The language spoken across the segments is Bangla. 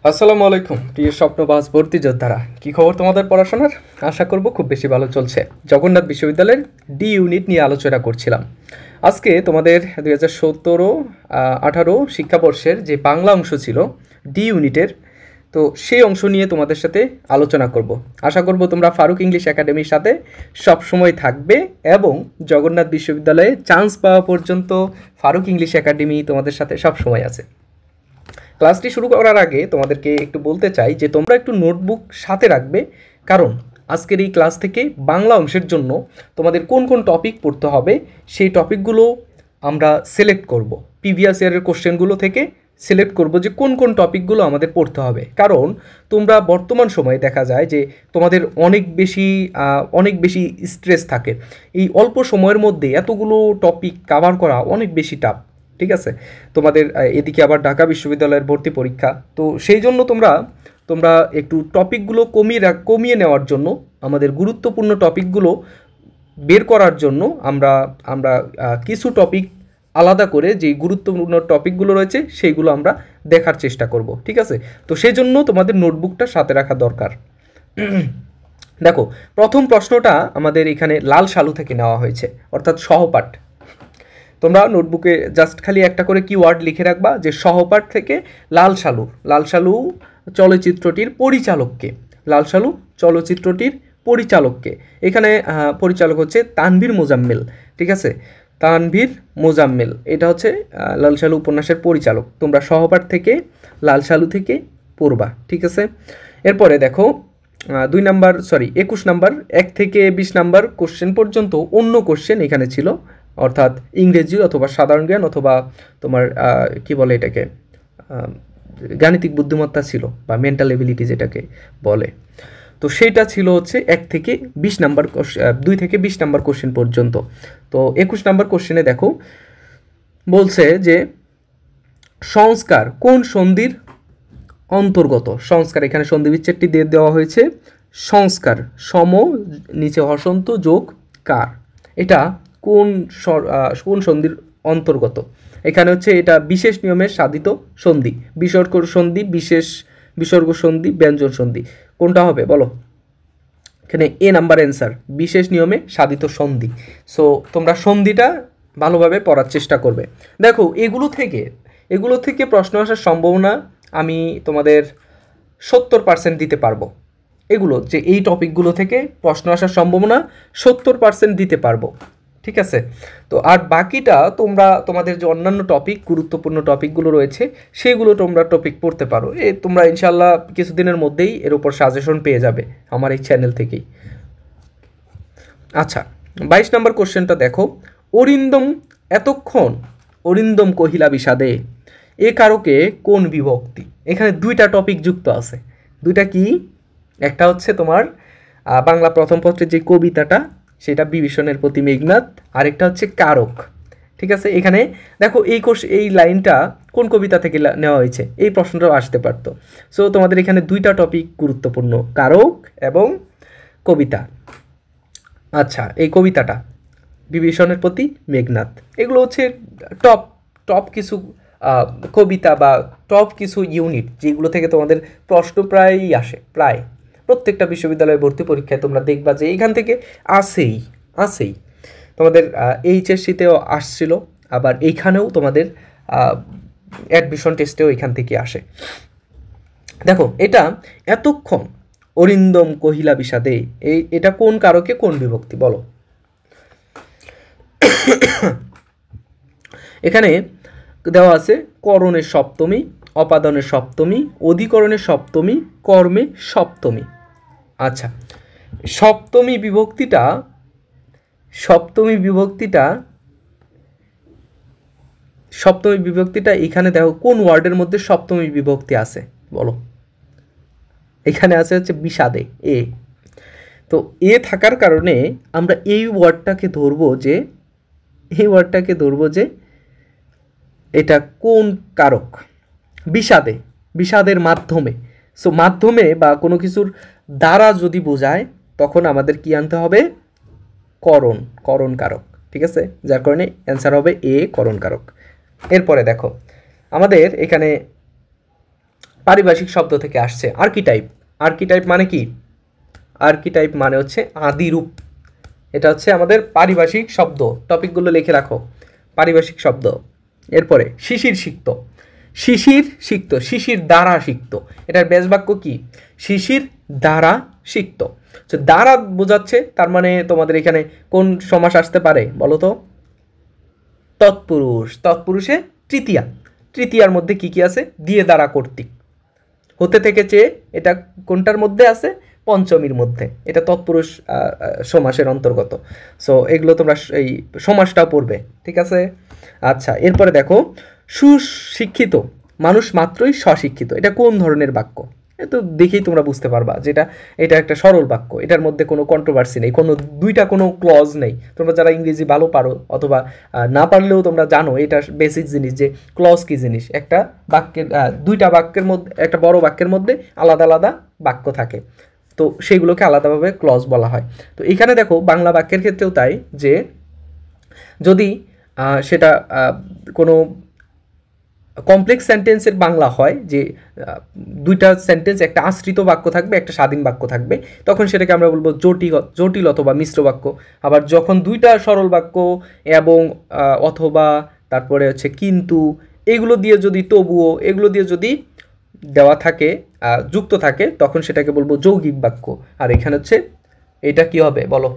আসসালামু আলাইকুম প্রিয় স্বপ্নবাজ ভর্তি যোদ্ধারা, কি খবর তোমাদের পড়াশোনার? আশা করব খুব বেশি ভালো চলছে। জগন্নাথ বিশ্ববিদ্যালয়ের ডি ইউনিট নিয়ে আলোচনা করছিলাম। আজকে তোমাদের 2017-18 শিক্ষাবর্ষের যে বাংলা অংশ ছিল ডি ইউনিটের, তো সেই অংশ নিয়ে তোমাদের সাথে আলোচনা করব। আশা করব তোমরা ফারুক ইংলিশ একাডেমির সাথে সব সময় থাকবে এবং জগন্নাথ বিশ্ববিদ্যালয়ে চান্স পাওয়া পর্যন্ত ফারুক ইংলিশ একাডেমি তোমাদের সাথে সব সময় আছে। ক্লাসটি শুরু করার আগে তোমাদেরকে একটু বলতে চাই যে তোমরা একটু নোটবুক সাথে রাখবে, কারণ আজকের এই ক্লাস থেকে বাংলা অংশের জন্য তোমাদের কোন কোন টপিক পড়তে হবে সেই টপিকগুলো আমরা সিলেক্ট করব। প্রিভিয়াস ইয়ারের কোশ্চেনগুলো থেকে সিলেক্ট করব যে কোন কোন টপিকগুলো আমাদের পড়তে হবে, কারণ তোমরা বর্তমান সময়ে দেখা যায় যে তোমাদের অনেক বেশি স্ট্রেস থাকে। এই অল্প সময়ের মধ্যে এতগুলো টপিক কভার করা অনেক বেশি টাফ। ঠিক আছে, তোমাদের এদিকে আবার ঢাকা বিশ্ববিদ্যালয়ের ভর্তি পরীক্ষা, তো সেই জন্য তোমরা একটু টপিকগুলো কমিয়ে নেওয়ার জন্য, আমাদের গুরুত্বপূর্ণ টপিকগুলো বের করার জন্য আমরা আমরা কিছু টপিক আলাদা করে যেই গুরুত্বপূর্ণ টপিকগুলো রয়েছে সেইগুলো আমরা দেখার চেষ্টা করব। ঠিক আছে, তো সেই জন্য তোমাদের নোটবুকটা সাথে রাখা দরকার। দেখো, প্রথম প্রশ্নটা আমাদের এখানে লাল সালু থেকে নেওয়া হয়েছে, অর্থাৎ সহপাঠ। তোমরা নোটবুকে জাস্ট খালি একটা করে কিওয়ার্ড লিখে রাখবা যে সহপাঠ থেকে লাল সালু চলচ্চিত্রটির পরিচালককে। লাল সালু চলচ্চিত্রটির পরিচালককে, এখানে পরিচালক হচ্ছে তানভীর মোজাম্মেল। ঠিক আছে, তানভীর মোজাম্মেল, এটা হচ্ছে লাল সালু উপন্যাসের পরিচালক। তোমরা সহপাঠ থেকে লাল সালু থেকে পড়বা। ঠিক আছে, এরপরে দেখো 21 নাম্বার 1 থেকে 20 নাম্বার কোশ্চেন পর্যন্ত অন্য কোশ্চেন এখানে ছিল, অর্থাৎ ইংরেজি অথবা সাধারণ জ্ঞান অথবা তোমার কি বলে এটাকে গাণিতিক বুদ্ধিমত্তা ছিল বা মেন্টাল এবিলিটি যেটাকে বলে। তো সেইটা ছিল হচ্ছে 2 থেকে 20 নাম্বার কোশ্চেন পর্যন্ত। তো 21 নাম্বার কোশ্চেনে দেখো বলছে যে সংস্কার কোন সন্ধির অন্তর্গত। সংস্কার, এখানে সন্ধি বিচ্ছেদটি দিয়ে দেওয়া হয়েছে। সংস্কার সম নিচে হসন্ত যোগ কার, এটা কোন সন্ধির অন্তর্গত? এখানে হচ্ছে এটা বিশেষ নিয়মে সাধিত সন্ধি, বিসর্গ সন্ধি, বিসর্গ সন্ধি, ব্যঞ্জন সন্ধি, কোনটা হবে বলো? এখানে এ নাম্বার অ্যান্সার, বিশেষ নিয়মে সাধিত সন্ধি। সো তোমরা সন্ধিটা ভালোভাবে পড়ার চেষ্টা করবে। দেখো, এগুলো থেকে প্রশ্ন আসার সম্ভাবনা আমি তোমাদের 70% দিতে পারবো। এগুলো যে এই টপিকগুলো থেকে প্রশ্ন আসার সম্ভাবনা 70% দিতে পারবো। ঠিক আছে, তো আর বাকিটা তোমাদের যে অন্যান্য টপিক, গুরুত্বপূর্ণ টপিকগুলো রয়েছে সেগুলো তোমরা টপিক পড়তে পারো। তোমরা ইনশাল্লাহ কিছুদিনের মধ্যেই এর উপর সাজেশন পেয়ে যাবে আমার এই চ্যানেল থেকেই। আচ্ছা, 22 নাম্বার কোশ্চেনটা দেখো, অরিন্দম কহিলা বিষাদে, এ কারকে কোন বিভক্তি? এখানে দুইটা টপিক যুক্ত আছে। দুইটা কি? একটা হচ্ছে তোমার বাংলা প্রথম পত্রের যে কবিতাটা, সেটা বিভীষণের প্রতি মেঘনাদ, আরেকটা হচ্ছে কারক। ঠিক আছে, এখানে দেখো এই লাইনটা কোন কবিতা থেকে নেওয়া হয়েছে, এই প্রশ্নটাও আসতে পারতো। সো তোমাদের এখানে দুইটা টপিক গুরুত্বপূর্ণ, কারক এবং কবিতা। আচ্ছা, এই কবিতাটা বিভীষণের প্রতি মেঘনাদ, এগুলো হচ্ছে টপ কিছু কবিতা বা টপ কিছু ইউনিট যেগুলো থেকে তোমাদের প্রশ্ন প্রায়ই আসে। প্রায় প্রত্যেকটা বিশ্ববিদ্যালয়ে ভর্তি পরীক্ষায় তোমরা দেখবা যে এইখান থেকে আসেই তোমাদের এইচএসসিতেও আসছিল, আবার এইখানেও তোমাদের অ্যাডমিশন টেস্টেও এখান থেকে আসে। দেখো, এটা এতক্ষণ অরিন্দম কহিলা বিষাদে, এটা কোন কারকে কোন বিভক্তি বলো? এখানে দেওয়া আছে করণের সপ্তমী, অপাদানের সপ্তমী, অধিকরণের সপ্তমী, কর্মে সপ্তমী। আচ্ছা, সপ্তমী বিভক্তিটা এখানে দেখো কোন ওয়ার্ডের মধ্যে সপ্তমী বিভক্তি আছে বলো? এখানে আছে হচ্ছে বিষাদে, এ। তো এ থাকার কারণে আমরা এই ওয়ার্ডটাকে ধরবো যে এটা কোন কারক? বিষাদের মাধ্যমে। সো মাধ্যমে বা কোনো কিছুর দ্বারা যদি বোঝায় তখন আমাদের কি আনতে হবে? করণ কারক। ঠিক আছে, যার কারণে অ্যান্সার হবে এ, করণ কারক। এরপরে দেখো, আমাদের এখানে পারিভাষিক শব্দ থেকে আসছে। আর্কিটাইপ, আর্কিটাইপ মানে কি? আর্কিটাইপ মানে হচ্ছে আদিরূপ। এটা হচ্ছে আমাদের পারিভাষিক শব্দ। টপিকগুলো লিখে রাখো, পারিভাষিক শব্দ। এরপরে শিশির সিক্ত, শিশির সিক্ত, শিশির দ্বারা সিক্ত। এটার ব্যাস বাক্য কি? শিশির দ্বারা সিক্ত। দ্বারা বোঝাচ্ছে, তার মানে তোমাদের এখানে কোন সমাস আসতে পারে বলো তো? তৎপুরুষ। তৎপুরুষে তৃতীয়া। তৃতীয়ার মধ্যে কি কি আছে? দিয়ে দ্বারা কর্তৃক। হতে থেকে চেয়ে এটা কোনটার মধ্যে আছে? পঞ্চমীর মধ্যে। এটা তৎপুরুষ সমাসের অন্তর্গত। সো এগুলো তোমরা এই সমাসটাও পড়বে, ঠিক আছে? আচ্ছা, এরপরে দেখো, সুশিক্ষিত মানুষ মাত্রই স্বশিক্ষিত। এটা কোন ধরনের বাক্য? তো দেখেই তোমরা বুঝতে পারবা যেটা এটা একটা সরল বাক্য। এটার মধ্যে কোনো কন্ট্রোভার্সি নেই, কোনো দুইটা কোনো ক্লজ নেই। তোমরা যারা ইংরেজি ভালো পারো অথবা না পারলেও তোমরা জানো এটা বেসিক জিনিস যে ক্লজ কি জিনিস। একটা বাক্যের দুইটা বাক্যের মধ্যে, একটা বড় বাক্যের মধ্যে আলাদা আলাদা বাক্য থাকে, তো সেইগুলোকে আলাদাভাবে ক্লজ বলা হয়। তো এখানে দেখো বাংলা বাক্যের ক্ষেত্রেও তাই, যে যদি সেটা কোনো কমপ্লেক্স সেন্টেন্সের বাংলা হয়, যে দুইটা সেন্টেন্স, একটা আশ্রিত বাক্য থাকবে, একটা স্বাধীন বাক্য থাকবে, তখন সেটাকে আমরা বলবো জটিল অথবা মিশ্র বাক্য। আবার যখন দুইটা সরল বাক্য এবং অথবা তারপরে হচ্ছে কিন্তু, এগুলো দিয়ে যদি তবুও, এগুলো দিয়ে যদি দেওয়া থাকে, যুক্ত থাকে, তখন সেটাকে বলবো যৌগিক বাক্য। আর এখানে হচ্ছে এটা কি হবে বলো?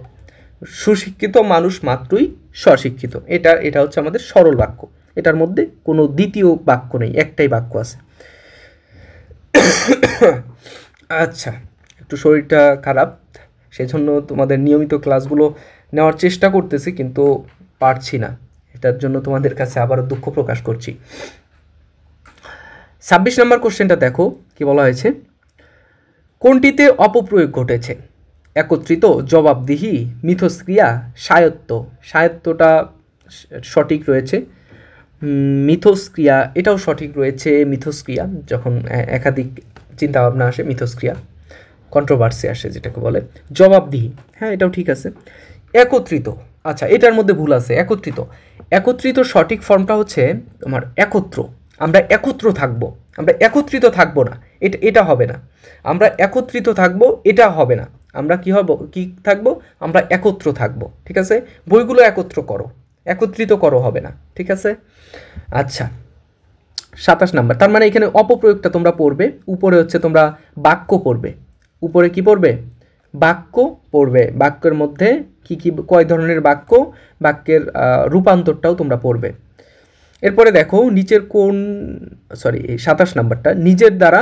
সুশিক্ষিত মানুষ মাত্রই স্বশিক্ষিত। এটা হচ্ছে আমাদের সরল বাক্য। এটার মধ্যে কোনো দ্বিতীয় বাক্য নেই, একটাই বাক্য আছে। আচ্ছা, একটু শরীরটা খারাপ, সেজন্য তোমাদের নিয়মিত ক্লাসগুলো নেওয়ার চেষ্টা করতেছি, কিন্তু পারছি না। এটার জন্য তোমাদের কাছে আবারও দুঃখ প্রকাশ করছি। 26 নম্বর কোশ্চেনটা দেখো কি বলা হয়েছে। কোনটিতে অপপ্রয়োগ ঘটেছে? একত্রিত, জবাবদিহি, মিথস্ক্রিয়া, স্বায়ত্ত। স্বায়ত্তটা সঠিক রয়েছে। মিথস্ক্রিয়া এটাও সঠিক রয়েছে। মিথস্ক্রিয়া যখন একাধিক চিন্তাভাবনা আসে, মিথস্ক্রিয়া কন্ট্রোভার্সি আসে যেটাকে বলে। জবাবদিহি, হ্যাঁ এটাও ঠিক আছে। একত্রিত, আচ্ছা এটার মধ্যে ভুল আছে। একত্রিত, একত্রিত সঠিক ফর্মটা হচ্ছে তোমার একত্র। আমরা একত্র থাকবো, আমরা একত্রিত থাকবো না, এটা হবে না। আমরা একত্রিত থাকবো, এটা হবে না। আমরা কি থাকবো? আমরা একত্র থাকবো, ঠিক আছে? বইগুলো একত্র করো, একত্রিত করো হবে না, ঠিক আছে? আচ্ছা, 27 নাম্বার, তার মানে এখানে অপপ্রয়োগটা তোমরা পড়বে। উপরে হচ্ছে তোমরা বাক্য পড়বে। উপরে কি পড়বে? বাক্য পড়বে। বাক্যের মধ্যে কি কি, কয় ধরনের বাক্য, বাক্যের রূপান্তরটাও তোমরা পড়বে। এরপরে দেখো নিচের কোন, 27 নাম্বারটা, নিজের দ্বারা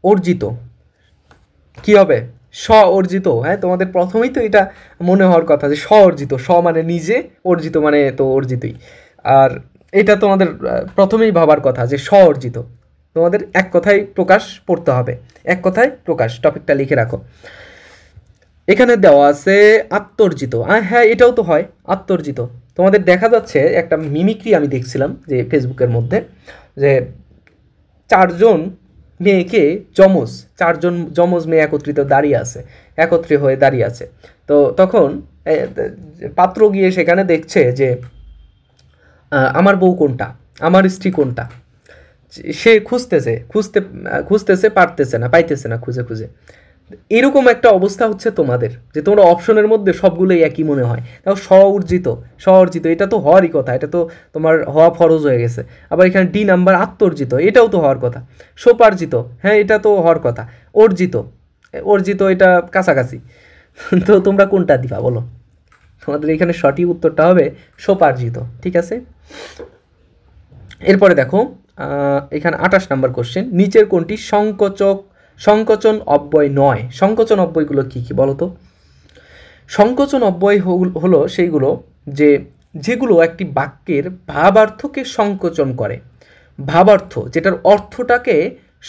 অর্জিত কি হবে? স্ব অর্জিত। হ্যাঁ, তোমাদের প্রথমেই তো এটা মনে হওয়ার কথা যে স্ব অর্জিত। স্ব মানে নিজে, অর্জিত মানে তো অর্জিতই। আর এটা তোমাদের প্রথমেই ভাবার কথা যে স্ব অর্জিত। তোমাদের এক কথায় প্রকাশ পড়তে হবে, এক কথায় প্রকাশ। টপিকটা লিখে রাখো। এখানে দেওয়া আছে আত্মর্জিত। হ্যাঁ এটাও তো হয়, আত্মর্জিত। তোমাদের দেখা যাচ্ছে একটা মিমিক্রি আমি দেখছিলাম যে ফেসবুকের মধ্যে, যে চারজন মেয়েকে চারজন যমজ মেয়ে একত্রিত দাঁড়িয়ে আছে, একত্রে হয়ে দাঁড়িয়ে আছে। তো তখন পাত্র গিয়ে সেখানে দেখছে যে আমার বউ কোনটা, আমার স্ত্রী কোনটা। সে খুঁজতেছে পারতেছে না, পাইতেছে না খুঁজে খুঁজে। এরকম একটা অবস্থা হচ্ছে তোমাদের, যে তোমরা অপশনের মধ্যে সবগুলোই একই মনে হয়। তাও স্ব-অর্জিত এটা তো হওয়ারই কথা, এটা তো তোমার হওয়া ফরজ হয়ে গেছে। আবার এখানে ডি নাম্বার আত্মর্জিত, এটাও তো হওয়ার কথা। সোপার্জিত, হ্যাঁ এটা তো হওয়ার কথা। অর্জিত এটা কাছাকাছি। তো তোমরা কোনটা দিবা বলো? তোমাদের এখানে সঠিক উত্তরটা হবে সোপার্জিত, ঠিক আছে? এরপরে দেখো এখানে 28 নাম্বার কোশ্চেন, নিচের কোনটি সংকোচন অব্যয় নয়? সংকোচন অব্যয়গুলো কি কি বলো তো? সংকোচন অব্যয় হলো সেইগুলো যেগুলো একটি বাক্যের ভাবার্থকে সংকোচন করে, ভাবার্থ যেটার অর্থটাকে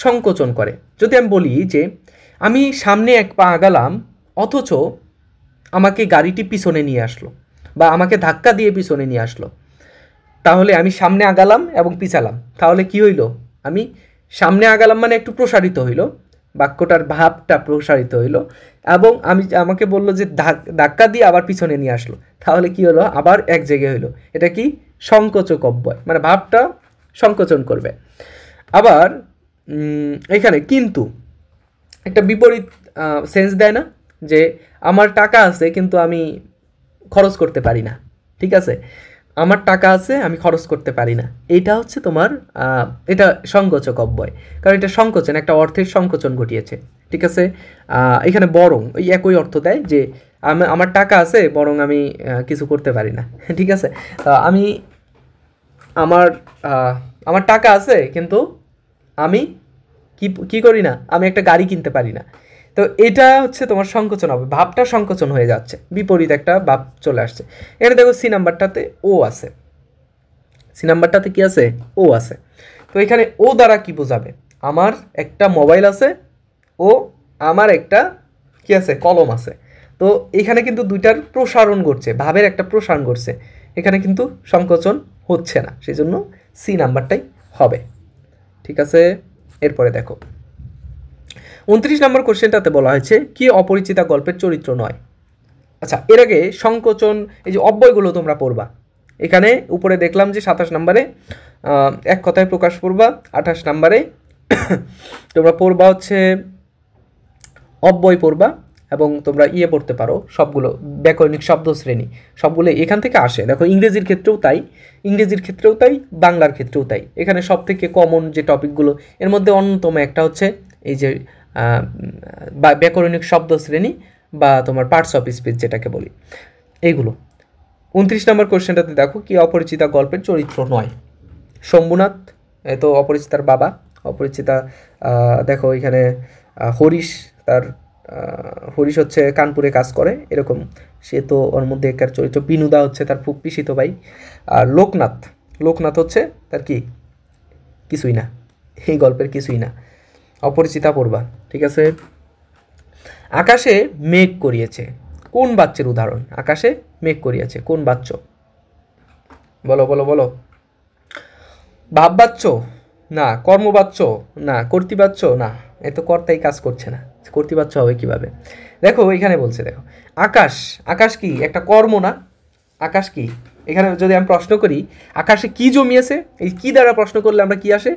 সংকোচন করে। যদি আমি বলি যে আমি সামনে এক পা আগালাম অথচ আমাকে গাড়িটি পিছনে নিয়ে আসলো, বা আমাকে ধাক্কা দিয়ে পিছনে নিয়ে আসলো, তাহলে আমি সামনে আগালাম এবং পিছালাম, তাহলে কি হইল? আমি সামনে আগালাম মানে একটু প্রসারিত হইল, বাক্যটার ভাবটা প্রসারিত হইল, এবং আমাকে বললো যে ধাক্কা দিয়ে আবার পিছনে নিয়ে আসলো, তাহলে কি হলো? আবার এক জায়গায় হইলো। এটা কি? সংকোচক অব্যয়, মানে ভাবটা সংকোচন করবে। আবার এখানে কিন্তু একটা বিপরীত সেন্স দেয় না, যে আমার টাকা আছে কিন্তু আমি খরচ করতে পারি না, ঠিক আছে, আমার টাকা আছে আমি খরচ করতে পারি না, এইটা হচ্ছে তোমার এটা সংকোচক অব্যয়, কারণ এটা সংকোচন, একটা অর্থের সংকোচন ঘটিয়েছে, ঠিক আছে। এখানে বরং ওই একই অর্থ দেয়, যে আমার টাকা আছে বরং আমি কিছু করতে পারি না, ঠিক আছে। আমি আমার আমার টাকা আছে কিন্তু আমি কি করি না, আমি একটা গাড়ি কিনতে পারি না। তো এটা হচ্ছে তোমার সংকোচন হবে, ভাবটা সংকোচন হয়ে যাচ্ছে, বিপরীত একটা ভাব চলে আসছে। এখানে দেখো সি নাম্বারটাতে ও আছে, সি নাম্বারটাতে কি আছে, ও আছে। তো এখানে ও দ্বারা কি বোঝাবে, আমার একটা মোবাইল আছে ও আমার একটা কি আছে, কলম আছে। তো এখানে কিন্তু দুইটার প্রসারণ ঘটছে, ভাবের একটা প্রসারণ ঘটছে, এখানে কিন্তু সংকোচন হচ্ছে না, সেই জন্য সি নাম্বারটাই হবে, ঠিক আছে। এরপরে দেখো 29 নম্বর কোশ্চেনটাতে বলা হয়েছে কি অপরিচিতা গল্পের চরিত্র নয়। আচ্ছা, এর আগে সংকোচন এই যে অব্যয়গুলো তোমরা পড়বা, এখানে উপরে দেখলাম যে 27 নম্বরে এক কথায় প্রকাশ পড়বা, 28 নম্বরে তোমরা পড়বা হচ্ছে অব্যয় পড়বা, এবং তোমরা পড়তে পারো সবগুলো ব্যাকরণিক শব্দ শ্রেণী, সবগুলো এখান থেকে আসে। দেখো ইংরেজির ক্ষেত্রেও তাই, ইংরেজির ক্ষেত্রেও তাই, বাংলার ক্ষেত্রেও তাই। এখানে সব থেকে কমন যে টপিকগুলো, এর মধ্যে অন্যতম একটা হচ্ছে এই যে ব্যাকরণিক শব্দ শ্রেণী বা তোমার পার্টস অফ স্পিচ যেটাকে বলি, এইগুলো। 29 নম্বর কোশ্চেনটাতে দেখো কি অপরিচিতা গল্পের চরিত্র নয়। শম্ভুনাথ এ তো অপরিচিতার বাবা, অপরিচিতা দেখো এখানে হরিশ, তার হরিশ হচ্ছে কানপুরে কাজ করে এরকম, সে তো ওর মধ্যে একার চরিত্র। বিনুদা হচ্ছে তার খুব পিসিত ভাই। আর লোকনাথ, লোকনাথ হচ্ছে তার কি, কিছুই না, এই গল্পের কিছুই না। অপরিচিতা পড়বা, ঠিক আছে। আকাশে মেঘ করিয়েছে, কোন বাচ্চের উদাহরণ, আকাশে মেঘ করিয়েছে কোন বাচ্চ, বলো বলো বলো। ভাববাচ্চ না, কর্মবাচ্চ না, কর্তৃবাচ্চ না, এ তো কর্তাই কাজ করছে না, কর্তৃবাচ্চ হবে কিভাবে। দেখো এখানে বলছে, দেখো আকাশ, আকাশ কি একটা কর্ম না, আকাশ কি, এখানে যদি আমি প্রশ্ন করি আকাশে কি জমিয়েছে, এই কি দ্বারা প্রশ্ন করলে আমরা কি আসে,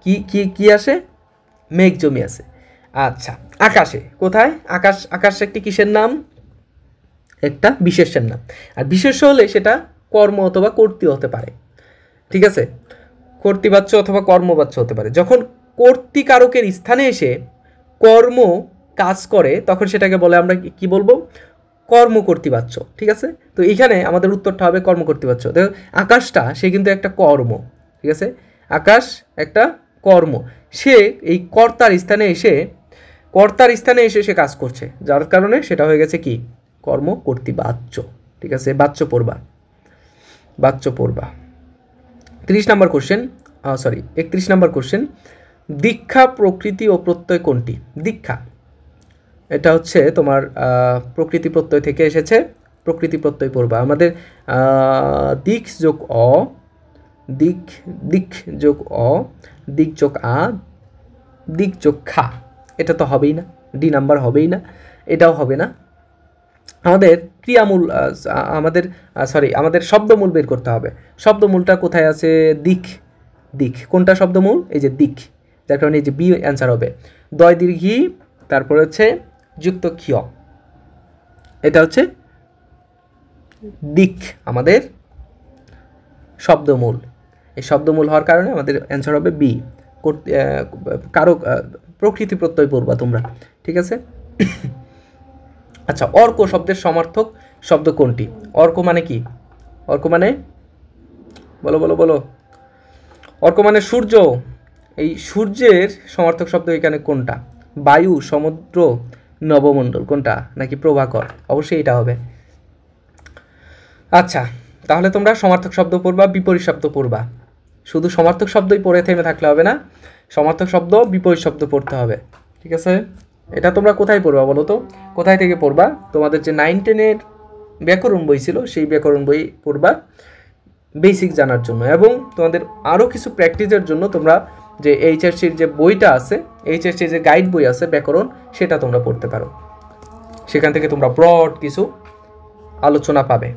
কি কি কি আসে, মেঘ জমিয়েছে। আচ্ছা, আকাশে কোথায়, আকাশ, আকাশ একটি কিসের নাম, একটা বিশেষ্যের নাম, আর বিশেষ্য হলে সেটা কর্ম অথবা কর্তৃ হতে পারে, ঠিক আছে, কর্তৃবাচ্য অথবা কর্মবাচ্য হতে পারে। যখন কর্তৃকারকের স্থানে এসে কর্ম কাজ করে তখন সেটাকে বলে আমরা কি বলবো, কর্মকর্তৃবাচ্য, ঠিক আছে। তো এখানে আমাদের উত্তরটা হবে কর্মকর্তৃবাচ্য। দেখো আকাশটা সে কিন্তু একটা কর্ম, ঠিক আছে, আকাশ একটা কর্ম, সে এই কর্তার স্থানে এসে, কর্তার স্থানে এসে সে কাজ করছে, যার কারণে সেটা হয়ে গেছে কি কর্মকর্তৃবাচ্য, ঠিক আছে। বাচ্য পড়বা, বাচ্য পড়বা। 30 নম্বর কোশ্চেন, সরি 31 নম্বর কোশ্চেন, দীক্ষা প্রকৃতি ও প্রত্যয় কোনটি। দীক্ষা এটা হচ্ছে তোমার প্রকৃতি প্রত্যয় থেকে এসেছে, প্রকৃতি প্রত্যয় পড়বা। আমাদের দিক যোগ অ, দিক, দিক যোগ অ, দিক যোগ আ, দিক যোগ খা, এটা তো হবেই না, ডি নাম্বার হবেই না, এটাও হবে না। আমাদের ক্রিয়ামূল, আমাদের সরি আমাদের শব্দমূল বের করতে হবে। শব্দমূলটা কোথায় আছে, দিক, দিক কোনটা শব্দমূল, এই যে দিক, যার কারণে এই যে বি অ্যান্সার হবে। দয় দীর্ঘি, তারপরে হচ্ছে যুক্ত ক্ষিয়, এটা হচ্ছে দিক আমাদের শব্দমূল। এই শব্দমূল হওয়ার কারণে আমাদের অ্যান্সার হবে বি। কারক প্রকৃতি প্রত্যয় পড়বা তোমরা, ঠিক আছে। আচ্ছা, অর্ক শব্দের সমার্থক শব্দ কোনটি। অর্ক মানে কি, অর্ক মানে বলো বলো বলো, অর্ক মানে সূর্য, এই সূর্যের সমার্থক শব্দ এখানে কোনটা, বায়ু, সমুদ্র, নবমণ্ডল, কোনটা, নাকি প্রভাকর, অবশ্যই এটা হবে। আচ্ছা, তাহলে তোমরা সমার্থক শব্দ পড়বা, বিপরীত শব্দ পড়বা, শুধু সমার্থক শব্দই পড়ে থেমে থাকলে হবে না, সমার্থক শব্দ বিপরীত শব্দ পড়তে হবে, ঠিক আছে। এটা তোমরা কোথায় পড়বা বলো তো, কোথায় থেকে পড়বা, তোমাদের যে 9-10-এর ব্যাকরণ বই ছিল সেই ব্যাকরণ বই পড়বা বেসিক জানার জন্য, এবং তোমাদের আরও কিছু প্র্যাকটিসের জন্য তোমরা যে এইচএসসির যে বইটা আছে, এইচএসসির যে গাইড বই আছে ব্যাকরণ, সেটা তোমরা পড়তে পারো, সেখান থেকে তোমরা ব্রড কিছু আলোচনা পাবে।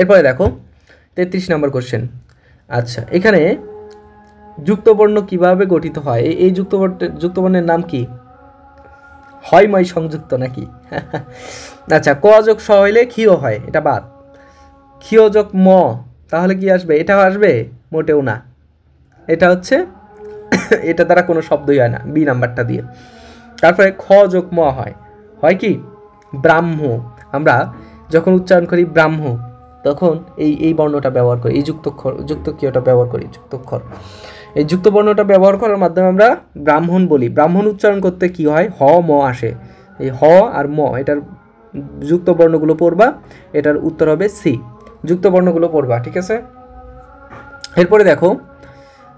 এরপরে দেখো 33 নম্বর কোশ্চেন। আচ্ছা, এখানে যুক্তবর্ণ কিভাবে গঠিত হয়? এই যুক্তবর্ণের নাম কি? হয়ময় সংযুক্ত নাকি? আচ্ছা, ক যোগ স হইলে ক্ষীয় হয়, এটা বাদ। ক্ষীয় যোগ ম, তাহলে কি আসবে? এটাও আসবে? মোটেও না। এটা হচ্ছে এটা দ্বারা কোনো শব্দই হয় না, বি নাম্বারটা দিয়ে। তারপরে খ যোগ ম হয়, হয় কি? ব্রাহ্ম। আমরা যখন উচ্চারণ করি ব্রাহ্ম, তখন এই বর্ণটা ব্যবহার করি, এই যুক্তক্ষরটা ব্যবহার করি, যুক্তক্ষর। এই যুক্ত বর্ণটা ব্যবহার করার মাধ্যমে আমরা ব্রাহ্মণ বলি। ব্রাহ্মণ উচ্চারণ করতে কি হয়? হ ম আসে। এই হ আর ম, এটার যুক্ত বর্ণগুলো পড়বা, এটার উত্তর হবে সি। যুক্ত বর্ণগুলো পড়বা, ঠিক আছে? এরপরে দেখো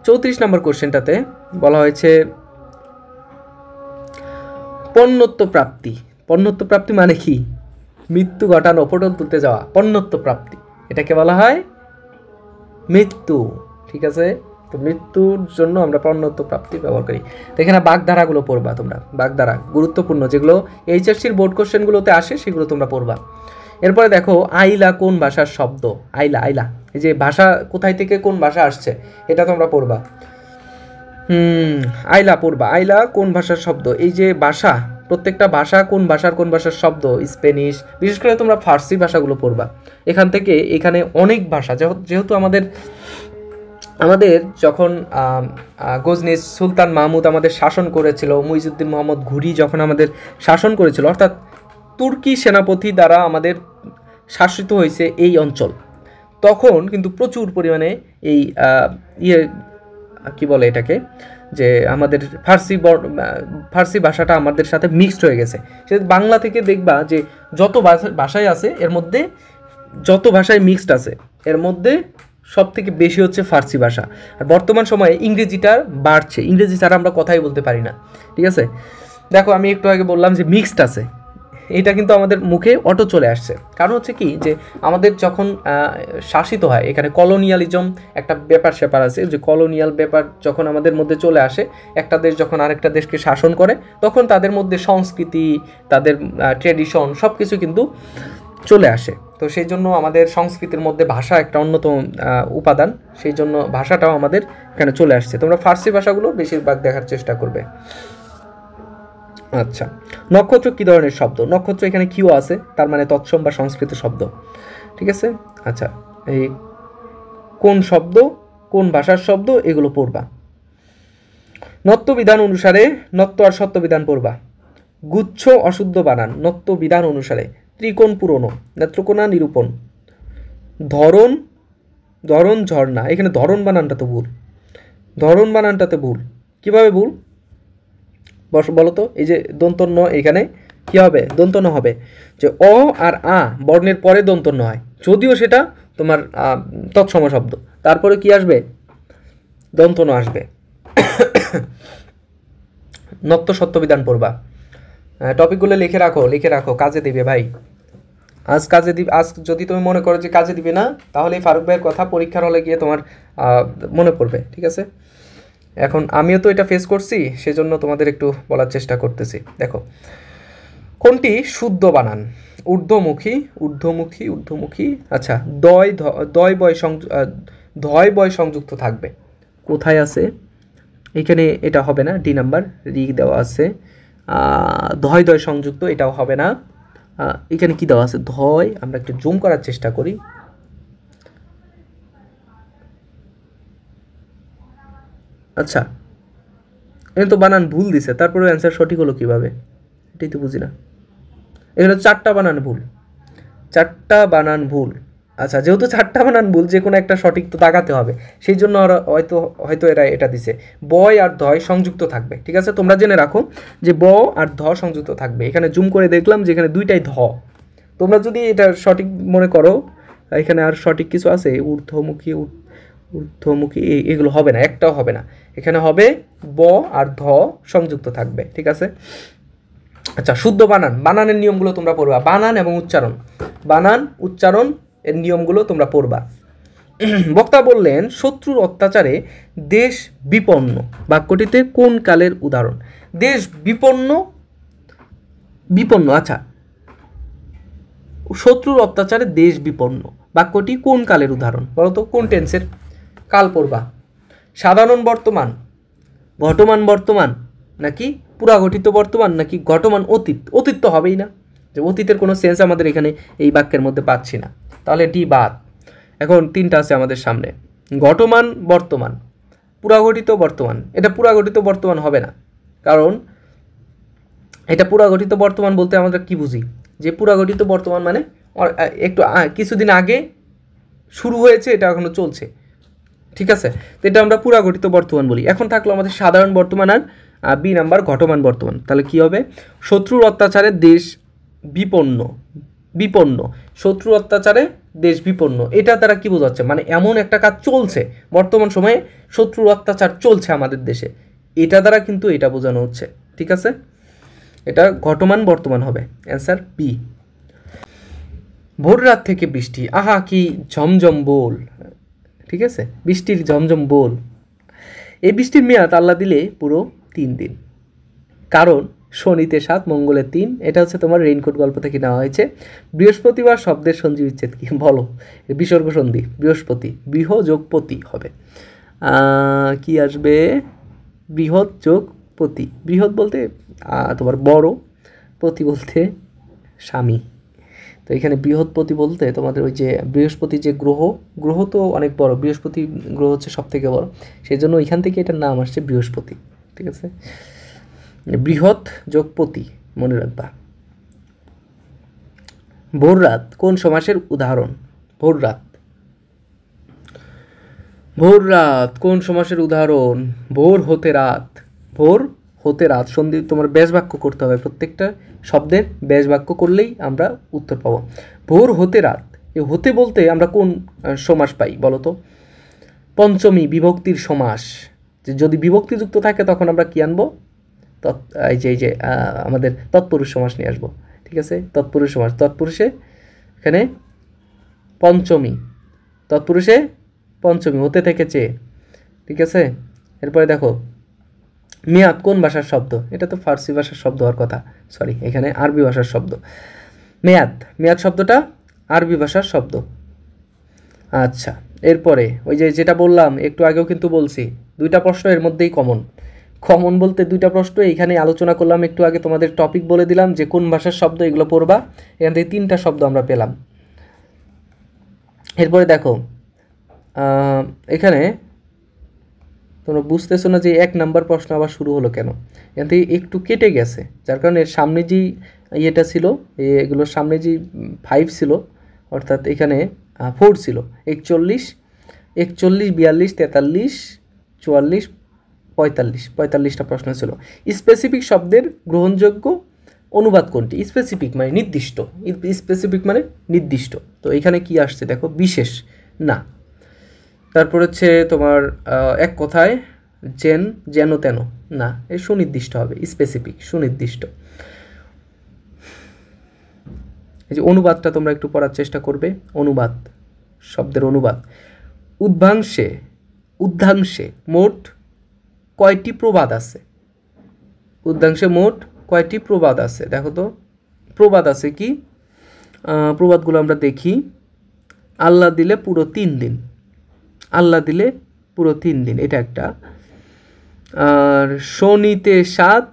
34 নম্বর কোশ্চেনটাতে বলা হয়েছে পণ্যত্ব প্রাপ্তি। পণ্যত্ব প্রাপ্তি মানে কি? মৃত্যু ঘটানো, পটল তুলতে যাওয়া, পণ্যত্ব প্রাপ্তি, এটাকে বলা হয় মৃত্যু, ঠিক আছে? তো মৃত্যুর জন্য আমরা পণ্যত্ব প্রাপ্তি ব্যবহার করি। তো এখানে বাগধারাগুলো পড়বা তোমরা, বাগধারা গুরুত্বপূর্ণ, যেগুলো এইচএসসির বোর্ড কোশ্চেনগুলোতে আসে সেগুলো তোমরা পড়বা। এরপরে দেখো আইলা কোন ভাষার শব্দ? আইলা, আইলা, এই যে ভাষা কোথায় থেকে কোন ভাষা আসছে এটা তোমরা পড়বা। আইলা পড়বা। আইলা কোন ভাষার শব্দ? এই যে ভাষা, প্রত্যেকটা ভাষা কোন ভাষার শব্দ? স্প্যানিশ, বিশেষ করে তোমরা ফার্সি ভাষাগুলো পড়বা। এখান থেকে এখানে অনেক ভাষা, যেহেতু আমাদের যখন গজনির সুলতান মাহমুদ আমাদের শাসন করেছিল, মুইজুদ্দিন মোহাম্মদ ঘুরি যখন আমাদের শাসন করেছিল, অর্থাৎ তুর্কি সেনাপতি দ্বারা আমাদের শাসিত হয়েছে এই অঞ্চল, তখন কিন্তু প্রচুর পরিমাণে এই কি বলে এটাকে, যে আমাদের ফার্সি ভাষাটা আমাদের সাথে মিক্সড হয়ে গেছে। সে বাংলা থেকে দেখবা যে যত ভাষায় আছে, এর মধ্যে যত ভাষায় মিক্সড আছে, এর মধ্যে সব থেকে বেশি হচ্ছে ফার্সি ভাষা। আর বর্তমান সময়ে ইংরেজিটা বাড়ছে, ইংরেজি ছাড়া আমরা কথাই বলতে পারি না, ঠিক আছে? দেখো আমি একটু আগে বললাম যে মিক্সড আছে, এটা কিন্তু আমাদের মুখে অটো চলে আসছে। কারণ হচ্ছে কি, যে আমাদের যখন শাসিত হয়, এখানে কলোনিয়ালিজম একটা ব্যাপার স্যাপার আছে, যে কলোনিয়াল ব্যাপার যখন আমাদের মধ্যে চলে আসে, একটা দেশ যখন আরেকটা দেশকে শাসন করে, তখন তাদের মধ্যে সংস্কৃতি, তাদের ট্রেডিশন সব কিছু কিন্তু চলে আসে। তো সেই জন্য আমাদের সংস্কৃতির মধ্যে ভাষা একটা অন্যতম উপাদান, সেই জন্য ভাষাটাও আমাদের এখানে চলে আসছে। তোমরা ফার্সি ভাষাগুলো বেশিরভাগ দেখার চেষ্টা করবে। আচ্ছা, নক্ষত্র কি ধরনের শব্দ? নক্ষত্র এখানে কিউ আছে, তার মানে তৎসম বা সংস্কৃত শব্দ, ঠিক আছে? আচ্ছা, এই কোন শব্দ, কোন ভাষার শব্দ, এগুলো পড়বা। নত্ব বিধান অনুসারে, নত্ব আর সত্য বিধান পড়বা। গুচ্ছ অশুদ্ধ বানান নত্ব বিধান অনুসারে। ত্রিকোণ পুরনো, নেত্রকোণা নিরূপণ। ধরন, ধরন ঝর্ণা, এখানে ধরন বানানটা তো ভুল, ধরন বানানটাতে ভুল। কিভাবে ভুল বলো তো? এই যে দন্তন্য, এখানে কি হবে? দন্তন্য হবে, যে অ আর আ বর্ণের পরে দন্তন্য হয়, যদিও সেটা তোমার তৎসম শব্দ, তারপরে কি আসবে? দন্তন্য আসবে। নত্ব সত্যবিধান পড়বা। টপিকগুলো লিখে রাখো, কাজে দিবে ভাই। আজ যদি তুমি মনে করো যে কাজে দিবে না, তাহলে এই ফারুক ভাইয়ের কথা পরীক্ষার হলে গিয়ে তোমার মনে পড়বে, ঠিক আছে? এখন আমিও তো এটা ফেস করছি, সেজন্য তোমাদের একটু বলার চেষ্টা করতেছি। দেখো, কোনটি শুদ্ধ বানান? ঊর্ধ্বমুখী। আচ্ছা, ধয় বয় সংযুক্ত থাকবে। কোথায় আছে? এখানে এটা হবে না, ডি নাম্বার, রি দেওয়া আছে। ধয় সংযুক্ত, এটাও হবে না। এখানে কি দেওয়া আছে? ধয়, আমরা একটু জুম করার চেষ্টা করি। আচ্ছা, এখানে তো বানান ভুল দিছে, তারপরে অ্যান্সার সঠিক হলো কিভাবে? এটাই তো বুঝি না। এখানে 4টা বানান ভুল। আচ্ছা, যেহেতু 4টা বানান ভুল, যে কোনো একটা সঠিক তো দাগাতে হবে, সেই জন্য হয়তো এরা এটা দিছে। বয় আর ধয় সংযুক্ত থাকবে, ঠিক আছে? তোমরা জেনে রাখো যে ব আর ধ সংযুক্ত থাকবে। এখানে জুম করে দেখলাম যে এখানে দুইটাই ধ। তোমরা যদি এটা সঠিক মনে করো, এখানে আর সঠিক কিছু আছে? ঊর্ধ্বমুখী, এগুলো হবে না, একটাও হবে না। এখানে হবে ব আর ধ সংযুক্ত থাকবে, ঠিক আছে? আচ্ছা, শুদ্ধ বানানের নিয়মগুলো তোমরা পড়বা। বানান এবং উচ্চারণ এর নিয়মগুলো তোমরা পড়বা। বক্তা বললেন, শত্রুর অত্যাচারে দেশ বিপন্ন, বাক্যটিতে কোন কালের উদাহরণ? দেশ বিপন্ন। আচ্ছা, শত্রুর অত্যাচারে দেশ বিপন্ন, বাক্যটি কোন কালের উদাহরণ বলো তো? কোন টেন্সের? কাল পড়বা। সাধারণ বর্তমান, ঘটমান বর্তমান, নাকি পুরাগঠিত বর্তমান, নাকি ঘটমান অতীত? অতীত তো হবেই না, যে অতীতের কোনো সেন্স আমাদের এখানে এই বাক্যের মধ্যে পাচ্ছি না, তাহলে ডি বাদ। এখন তিনটা আছে আমাদের সামনে, ঘটমান বর্তমান, পুরাগঠিত বর্তমান। এটা পুরাগঠিত বর্তমান হবে না, কারণ এটা পুরাগঠিত বর্তমান বলতে আমরা কি বুঝি, যে পুরাগঠিত বর্তমান মানে একটু কিছুদিন আগে শুরু হয়েছে, এটা এখনো চলছে, ঠিক আছে? তো এটা আমরা পুরাগঠিত বর্তমান বলি। এখন থাকলো আমাদের সাধারণ বর্তমান আর বি নাম্বার ঘটমান বর্তমান। তাহলে কি হবে? শত্রুর অত্যাচারে দেশ বিপন্ন, বিপন্ন, শত্রুর অত্যাচারে দেশ বিপন্ন, এটা দ্বারা কি বোঝাচ্ছে? মানে এমন একটা কাজ চলছে বর্তমান সময়ে, শত্রুর অত্যাচার চলছে আমাদের দেশে, এটা দ্বারা কিন্তু এটা বোঝানো হচ্ছে, ঠিক আছে? এটা ঘটমান বর্তমান হবে, অ্যান্সার বি। ভোর রাত থেকে বৃষ্টি, আহা কি ঝমঝম বল, ঠিক আছে? বৃষ্টির ঝমঝম বল। এই বৃষ্টির মেয়াদ আল্লাহ দিলে পুরো 3 দিন, কারণ শনিতে 7, মঙ্গলে 3। এটা হচ্ছে তোমার রেইনকোট গল্প থেকে নেওয়া হয়েছে। বৃহস্পতিবার শব্দের সন্ধি বিচ্ছেদ কি বলো? বিসর্গ সন্ধি, বৃহস্পতি, বৃহ যোগ পতি হবে। কি আসবে? বৃহৎ যোগ পতি। বৃহৎ বলতে তোমার বড়, পতি বলতে স্বামী। তো এখানে বৃহস্পতি বলতে তোমাদের ওই যে বৃহস্পতি যে গ্রহ, গ্রহ তো অনেক বড়, বৃহস্পতি গ্রহ হচ্ছে সব থেকে বড়, সেই জন্য এখান থেকে এটার নাম আসছে বৃহস্পতি, ঠিক আছে? বৃহৎ যোগপতি মনে রাখবা। ভোর রাত কোন সমাসের উদাহরণ? ভোর রাত, ভোর রাত কোন সমাসের উদাহরণ? ভোর হতে রাত, ভোর হতে রাত। সন্ধি তোমার ব্যাস বাক্য করতে হবে, প্রত্যেকটা শব্দের ব্যাস বাক্য করলেই আমরা উত্তর পাবো। ভোর হতে রাত, এ হতে বলতে আমরা কোন সমাস পাই বলো তো? পঞ্চমী বিভক্তির সমাস। যদি বিভক্তিযুক্ত থাকে তখন আমরা কি আনবো? এই যে আমাদের তৎপুরুষ সমাস নিয়ে আসবো, ঠিক আছে? তৎপুরুষ সমাস, তৎপুরুষে এখানে পঞ্চমী, তৎপুরুষে পঞ্চমী, হতে থেকে চেয়ে, ঠিক আছে? এরপরে দেখো মেয়াদ কোন ভাষার শব্দ? এটা তো ফার্সি ভাষার শব্দ হওয়ার কথা, সরি, এখানে আরবি ভাষার শব্দ। মেয়াদ, মেয়াদ শব্দটা আরবি ভাষার শব্দ। আচ্ছা, এরপরে ওই যে যেটা বললাম একটু আগেও কিন্তু বলছি, 2টা প্রশ্ন এর মধ্যেই কমন। কমন বলতে 2টা প্রশ্ন এইখানে আলোচনা করলাম, একটু আগে তোমাদের টপিক বলে দিলাম যে কোন ভাষার শব্দ, এগুলো পড়বা। এখান থেকে 3টা শব্দ আমরা পেলাম। এরপরে দেখো এখানে তোমরা বুঝতেছো না যে 1 নাম্বার প্রশ্ন আবার শুরু হলো কেন? এখান থেকে একটু কেটে গেছে, যার কারণে এর সামনে যে ইয়েটা ছিল, এগুলোর সামনে যে 5 ছিল, অর্থাৎ এখানে 4 ছিল, 41, 42, 43, 44, 45, 45টা প্রশ্ন ছিল। স্পেসিফিক শব্দের গ্রহণযোগ্য অনুবাদ কোনটি? স্পেসিফিক মানে নির্দিষ্ট, স্পেসিফিক মানে নির্দিষ্ট। তো এখানে কি আসছে দেখো, বিশেষ না। তারপর হচ্ছে তোমার এক কথায় যেন তেন না, এই সুনির্দিষ্ট হবে, স্পেসিফিক, সুনির্দিষ্ট। এই যে অনুবাদটা তোমরা একটু পড়ার চেষ্টা করবে, অনুবাদ, শব্দের অনুবাদ। উদ্যাংশে মোট কয়টি প্রবাদ আছে? উদ্যাংশে মোট কয়টি প্রবাদ আছে? দেখো তো প্রবাদ আছে কি, প্রবাদগুলো আমরা দেখি। আল্লাহ দিলে পুরো 3 দিন, আল্লাহ দিলে পুরো 3 দিন, এটা একটা। আর শনিতে 7,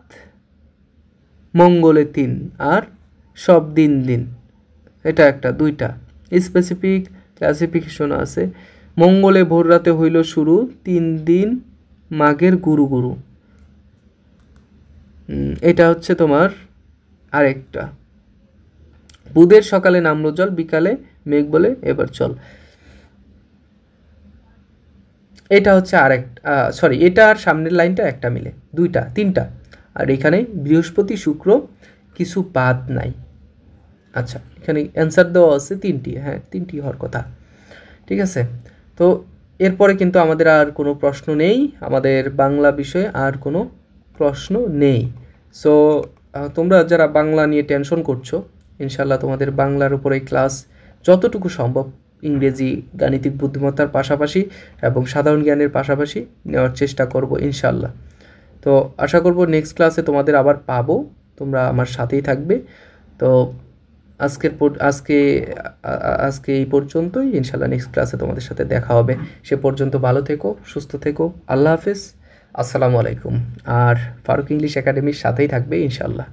মঙ্গলে 3, আর সব দিন দিন, এটা একটা। 2টা স্পেসিফিক ক্লাসিফিকেশন আছে। মঙ্গলে ভোর রাতে হইল শুরু, 3 দিন মাঘের গুরু গুরু, এটা হচ্ছে তোমার আরেকটা। বুধের সকালে নামলো জল, বিকালে মেঘ বলে এবার চল, এটা হচ্ছে আরেকটা। সরি, এটা আর সামনের লাইনটা একটা মিলে, 2টা 3টা। আর এখানে বৃহস্পতি শুক্র কিছু বাদ নাই। আচ্ছা, এখানে অ্যান্সার দেওয়া আছে 3টি, হ্যাঁ 3টি হওয়ার কথা, ঠিক আছে? তো এরপরে কিন্তু আমাদের আর কোনো প্রশ্ন নেই, আমাদের বাংলা বিষয়ে আর কোনো প্রশ্ন নেই। সো তোমরা যারা বাংলা নিয়ে টেনশন করছো, ইনশাল্লাহ তোমাদের বাংলার উপরে ক্লাস যতটুকু সম্ভব ইংরেজি, গাণিতিক বুদ্ধিমত্তার পাশাপাশি এবং সাধারণ জ্ঞানের পাশাপাশি নেওয়ার চেষ্টা করব ইনশাল্লাহ। তো আশা করব নেক্সট ক্লাসে তোমাদের আবার পাবো, তোমরা আমার সাথেই থাকবে। তো আজকে এই পর্যন্তই। ইনশাল্লাহ নেক্সট ক্লাসে তোমাদের সাথে দেখা হবে। সে পর্যন্ত ভালো থেকো, সুস্থ থেকো। আল্লাহ হাফেজ, আসসালামু আলাইকুম। আর ফারুক ইংলিশ একাডেমির সাথেই থাকবে ইনশাল্লাহ।